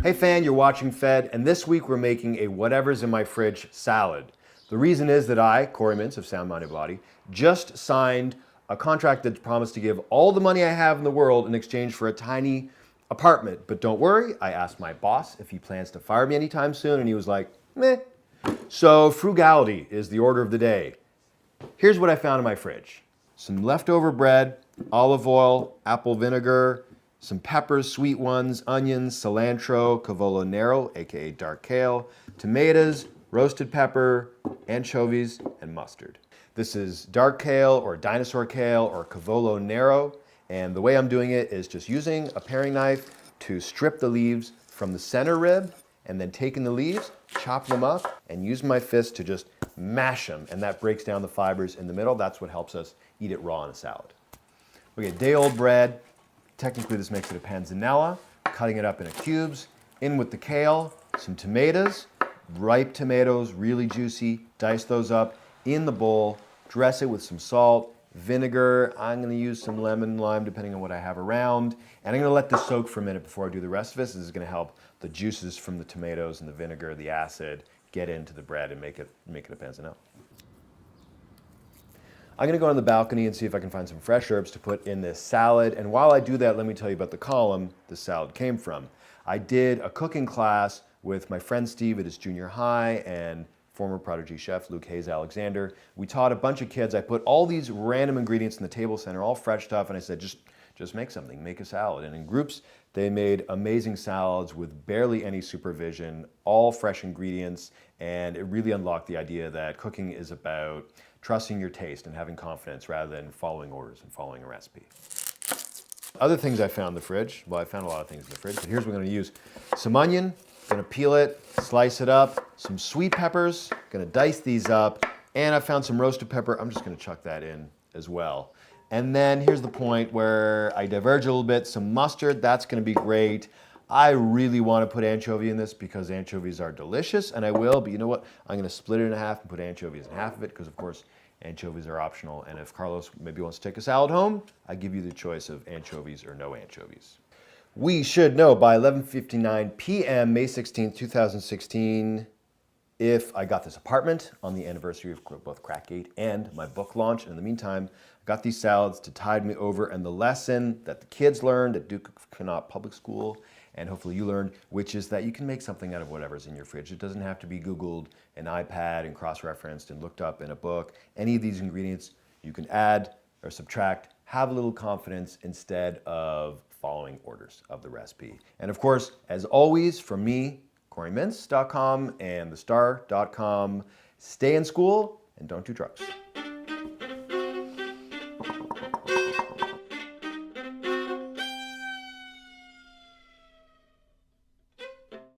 Hey fan, you're watching Fed, and this week we're making a whatever's in my fridge salad. The reason is that I, Corey Mintz of Sound Minded Body, just signed a contract that promised to give all the money I have in the world in exchange for a tiny apartment. But don't worry, I asked my boss if he plans to fire me anytime soon, and he was like, meh. So frugality is the order of the day. Here's what I found in my fridge. Some leftover bread, olive oil, apple vinegar, some peppers, sweet ones, onions, cilantro, cavolo nero, aka dark kale, tomatoes, roasted pepper, anchovies, and mustard. This is dark kale or dinosaur kale or cavolo nero, and the way I'm doing it is just using a paring knife to strip the leaves from the center rib, and then taking the leaves, chop them up, and use my fist to just mash them, and that breaks down the fibers in the middle. That's what helps us eat it raw in a salad. Okay, day-old bread. Technically, this makes it a panzanella. Cutting it up into cubes. In with the kale, some tomatoes, ripe tomatoes, really juicy. Dice those up in the bowl. Dress it with some salt, vinegar. I'm going to use some lemon, lime, depending on what I have around. And I'm going to let this soak for a minute before I do the rest of this. This is going to help the juices from the tomatoes and the vinegar, the acid, get into the bread and make it a panzanella. I'm gonna go on the balcony and see if I can find some fresh herbs to put in this salad. And while I do that, let me tell you about the column the salad came from. I did a cooking class with my friend Steve at his junior high and former Prodigy chef Luke Hayes Alexander. We taught a bunch of kids. I put all these random ingredients in the table center, all fresh stuff, and I said, just make something, make a salad. And in groups, they made amazing salads with barely any supervision, all fresh ingredients, and it really unlocked the idea that cooking is about trusting your taste and having confidence rather than following orders and following a recipe. Other things I found in the fridge, well, I found a lot of things in the fridge, but here's what I'm gonna use. Some onion, gonna peel it, slice it up, some sweet peppers, gonna dice these up, and I found some roasted pepper. I'm just gonna chuck that in as well. And then here's the point where I diverge a little bit, some mustard, that's gonna be great. I really want to put anchovy in this because anchovies are delicious, and I will, but you know what? I'm going to split it in half and put anchovies in half of it because, of course, anchovies are optional. And if Carlos maybe wants to take a salad home, I give you the choice of anchovies or no anchovies. We should know by 11:59 p.m., May 16th, 2016, if I got this apartment on the anniversary of both Crackgate and my book launch. And in the meantime, I got these salads to tide me over, and the lesson that the kids learned at Duke of Connaught Public School, and hopefully you learned, which is that you can make something out of whatever's in your fridge. It doesn't have to be Googled, an iPad, and cross-referenced and looked up in a book. Any of these ingredients you can add or subtract. Have a little confidence instead of following orders of the recipe. And of course, as always, from me, CoreyMintz.com and thestar.com, stay in school and don't do drugs.